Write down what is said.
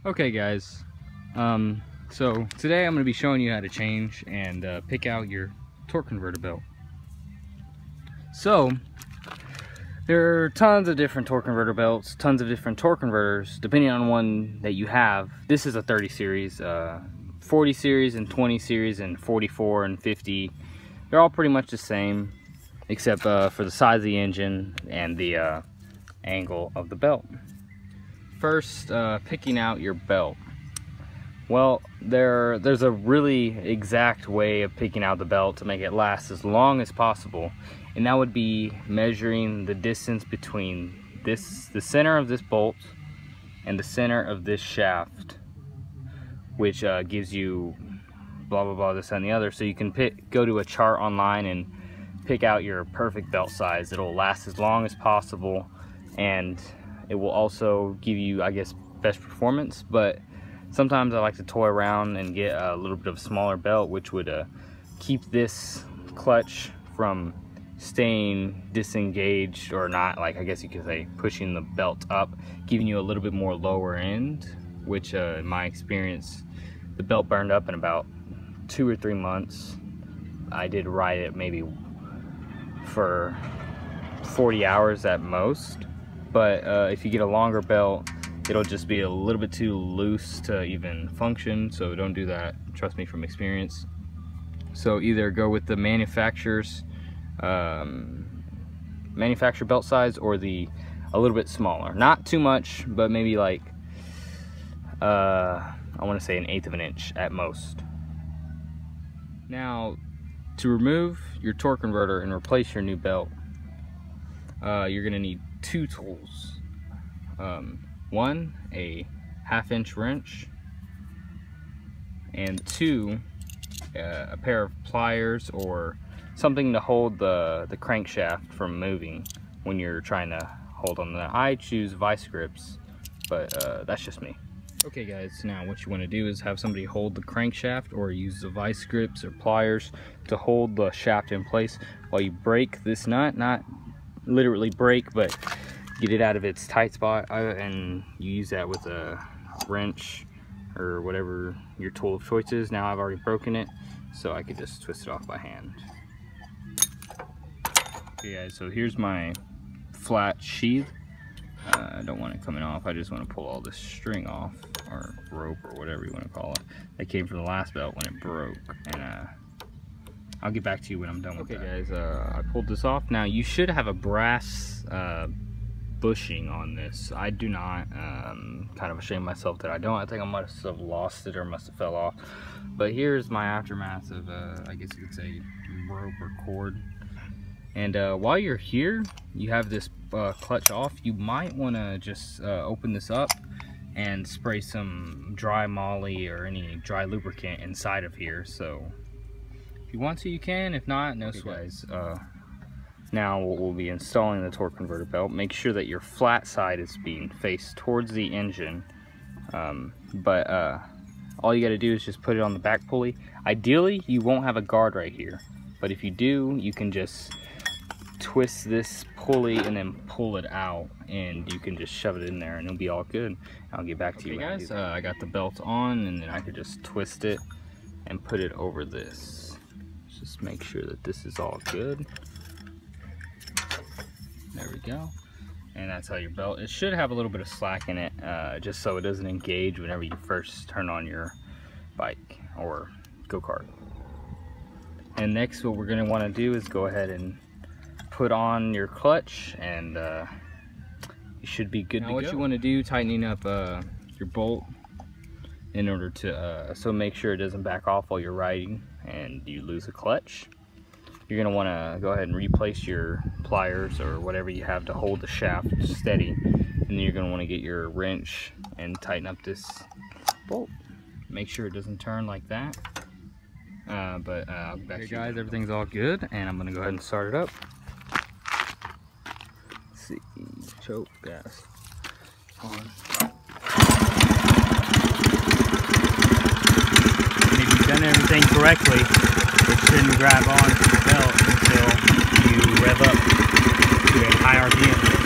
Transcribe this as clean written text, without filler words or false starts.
Okay guys, so today I'm going to be showing you how to change and pick out your torque converter belt. So there are tons of different torque converter belts, tons of different torque converters depending on one that you have. This is a 30 series, 40 series and 20 series and 44 and 50. They're all pretty much the same except for the size of the engine and the angle of the belt. First, picking out your belt. Well, there's a really exact way of picking out the belt to make it last as long as possible, and that would be measuring the distance between the center of this bolt and the center of this shaft, which gives you blah blah blah, this and the other. So you can go to a chart online and pick out your perfect belt size. It'll last as long as possible, and it will also give you, I guess, best performance. But sometimes I like to toy around and get a little bit of a smaller belt, which would keep this clutch from staying disengaged, or not, like I guess you could say pushing the belt up, giving you a little bit more lower end, which in my experience, the belt burned up in about 2 or 3 months. I did ride it maybe for 40 hours at most. But if you get a longer belt, it'll just be a little bit too loose to even function, so don't do that, trust me from experience. So either go with the manufacturer's manufacturer belt size, or a little bit smaller. Not too much, but maybe like I want to say 1/8 of an inch at most. Now, to remove your torque converter and replace your new belt, you're gonna need 2 tools. One, a 1/2 inch wrench, and 2, a pair of pliers or something to hold the crankshaft from moving when you're trying to hold on that. I choose vice grips, but that's just me. Okay guys, now what you want to do is have somebody hold the crankshaft, or use the vice grips or pliers to hold the shaft in place while you break this nut. Not literally break, but get it out of its tight spot, and you use that with a wrench or whatever your tool of choice is. Now I've already broken it, so I could just twist it off by hand. Okay guys, so here's my flat sheath. I don't want it coming off, I just want to pull all this string off, or rope, or whatever you want to call it. That came from the last belt when it broke, and I'll get back to you when I'm done with that. Okay guys, I pulled this off. Now you should have a brass bushing on this. I do not. Kind of ashamed myself that I don't. I think I must have lost it or must have fell off. But here's my aftermath of I guess you could say rope or cord. And while you're here, you have this clutch off. You might want to just open this up and spray some dry molly or any dry lubricant inside of here. So if you want to, you can. If not, no sweats. Now we'll be installing the torque converter belt. Make sure that your flat side is being faced towards the engine. All you got to do is just put it on the back pulley. Ideally, you won't have a guard right here, but if you do, you can just twist this pulley and then pull it out, and you can just shove it in there and it'll be all good. I'll get back to you guys. I got the belt on, and then I could just twist it and put it over this. Just make sure that this is all good. There we go. And that's how your belt, it should have a little bit of slack in it, just so it doesn't engage whenever you first turn on your bike or go-kart. And next, what we're going to want to do is go ahead and put on your clutch, and you should be good to go. What you want to do, tightening up your bolt in order to so make sure it doesn't back off while you're riding and you lose a clutch. You're going to want to go ahead and replace your pliers or whatever you have to hold the shaft steady, and then you're going to want to get your wrench and tighten up this bolt. Make sure it doesn't turn like that. I'll get back to you guys. Everything's all good, and I'm going to go ahead and start it up. Let's see, choke gas on. And if you've done everything correctly, it shouldn't grab on to the belt until you rev up to a high RPM.